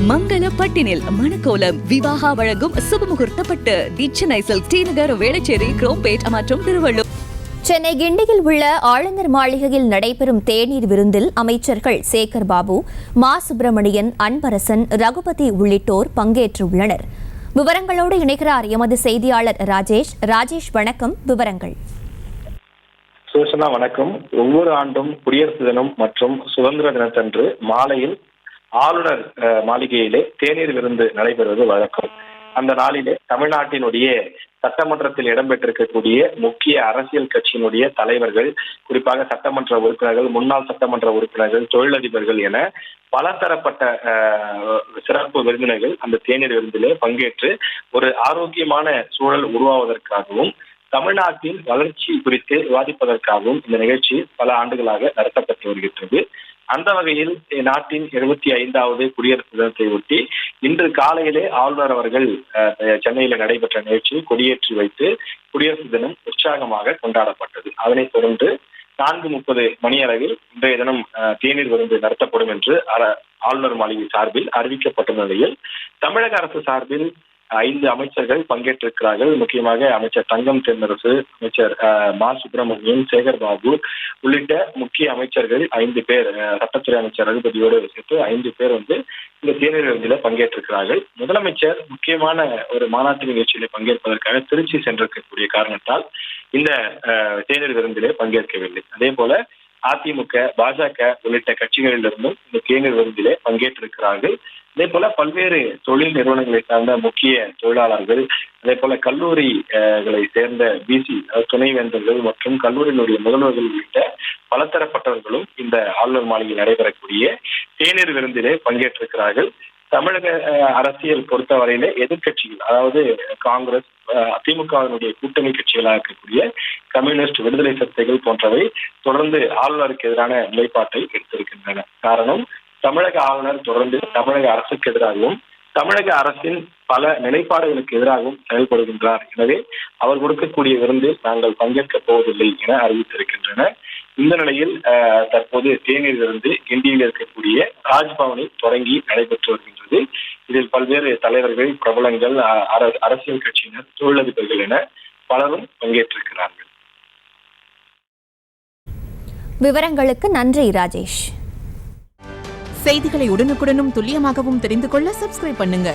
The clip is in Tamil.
மங்கள பட்டினில் மணக்கோலம் விவாகா வழங்கும் சுபமுகூர்த்த பட்டு சென்னை சில்க் ஸ்ரீநகர் வேளச்சேரி குரோம்பேட் மற்றும் திருவள்ளூர். சென்னை கிண்டியில் உள்ள ஆளுநர் மாளிகையில் நடைபெறும் தேநீர் விருந்தில் அமைச்சர்கள் சேகர் பாபு, மா சுப்பிரமணியன், அன்பரசன், ரகுபதி உள்ளிட்டோர் பங்கேற்றுள்ளனர். விவரங்களோடு இணைகிறார் எமது செய்தியாளர் ராஜேஷ். ராஜேஷ், வணக்கம். விவரங்கள். சூசனா, வணக்கம். ஒவ்வொரு ஆண்டும் குடியரசு தினம் மற்றும் சுதந்திர தினத்தன்று மாலையில் ஆளுநர் மாளிகையிலே தேநீர் விருந்து நடைபெறுவது வழக்கம். அந்த நாளிலே தமிழ்நாட்டினுடைய சட்டமன்றத்தில் இடம்பெற்றிருக்கக்கூடிய முக்கிய அரசியல் கட்சியினுடைய தலைவர்கள், குறிப்பாக சட்டமன்ற உறுப்பினர்கள், முன்னாள் சட்டமன்ற உறுப்பினர்கள், தொழிலதிபர்கள் என பலதரப்பட்ட சிறப்பு விருந்தினர்கள் அந்த தேநீர் விருந்திலே பங்கேற்று ஒரு ஆரோக்கியமான சூழல் உருவாவதற்காகவும் தமிழ்நாட்டின் வளர்ச்சி குறித்து விவாதிப்பதற்காகவும் இந்த நிகழ்ச்சி பல ஆண்டுகளாக நடத்தப்பட்டு வருகின்றது. அந்த வகையில் நாட்டின் 75வது குடியரசு தினத்தை ஒட்டி இன்று காலையிலே ஆளுநர் அவர்கள் சென்னையில் நடைபெற்ற நிகழ்ச்சியில் கொடியேற்றி வைத்து குடியரசு தினம் உற்சாகமாக கொண்டாடப்பட்டது. அதனைத் தொடர்ந்து 4:30 மணியளவில் இன்றைய தினம் தேநீர் விருந்து நடத்தப்படும் என்று ஆளுநர் மாளிகை சார்பில் அறிவிக்கப்பட்ட நிலையில் தமிழக அரசு சார்பில் 5 அமைச்சர்கள் பங்கேற்றிருக்கிறார்கள். முக்கியமாக அமைச்சர் தங்கம் தென்னரசு, அமைச்சர் மா சுப்பிரமணியன், சேகர் பாபு உள்ளிட்ட முக்கிய அமைச்சர்கள் 5 பேர், சட்டத்துறை அமைச்சர் ரகுபதியோடு சேர்த்து 5 பேர் இந்த தேநீர் விருந்தில பங்கேற்றிருக்கிறார்கள். முதலமைச்சர் முக்கியமான ஒரு மாநாட்டு நிகழ்ச்சியில பங்கேற்பதற்காக திருச்சி சென்றிருக்கக்கூடிய காரணத்தால் இந்த தேநீர் விருந்திலே பங்கேற்கவில்லை. அதே போல அதிமுக, பாஜக உள்ளிட்ட கட்சிகளிலிருந்தும் இந்த தேநீர் விருந்திலே பங்கேற்றிருக்கிறார்கள். அதே போல பல்வேறு தொழில் நிறுவனங்களை சார்ந்த முக்கிய தொழிலாளர்கள், அதே போல கல்லூரிகளை சேர்ந்த பிசி துணைவேந்தர்கள் மற்றும் கல்லூரியினுடைய முதல்வர்கள் உள்ளிட்ட பலதரப்பட்டவர்களும் இந்த ஆளுநர் மாளிகையில் நடைபெறக்கூடிய தேநீர் விருந்திலே பங்கேற்றிருக்கிறார்கள். தமிழக அரசியல் பொறுத்தவரையிலே எதிர்கட்சிகள், அதாவது காங்கிரஸ், திமுகவினுடைய கூட்டணி கட்சிகளாக இருக்கக்கூடிய கம்யூனிஸ்ட், விடுதலை சிறுத்தைகள் போன்றவை தொடர்ந்து ஆளுநருக்கு எதிரான நிலைப்பாட்டை எடுத்திருக்கின்றன. காரணம், தமிழக ஆளுநர் தொடர்ந்து தமிழக அரசுக்கு எதிராகவும் தமிழக அரசின் பல நிலைப்பாடுகளுக்கு எதிராகவும் செயல்படுகின்றார். எனவே அவர் கொடுக்கக்கூடிய விருந்தில் நாங்கள் பங்கேற்கப் போவதில்லை என அறிவித்திருக்கின்றனர். இந்த நிலையில் தற்போது தேநீர் விருந்து கிண்டியில் இருக்கக்கூடிய ராஜ்பவனில் தொடங்கி நடைபெற்று வருகின்றது. இதில் பல்வேறு தலைவர்கள், பிரபலங்கள், அரசியல் கட்சியினர், தொழிலதிபர்கள் என பலரும் பங்கேற்றிருக்கிறார்கள். விவரங்களுக்கு நன்றி ராஜேஷ். செய்திகளை உடனுக்குடனும் துல்லியமாகவும் தெரிந்து கொள்ள சப்ஸ்கிரைப் பண்ணுங்க.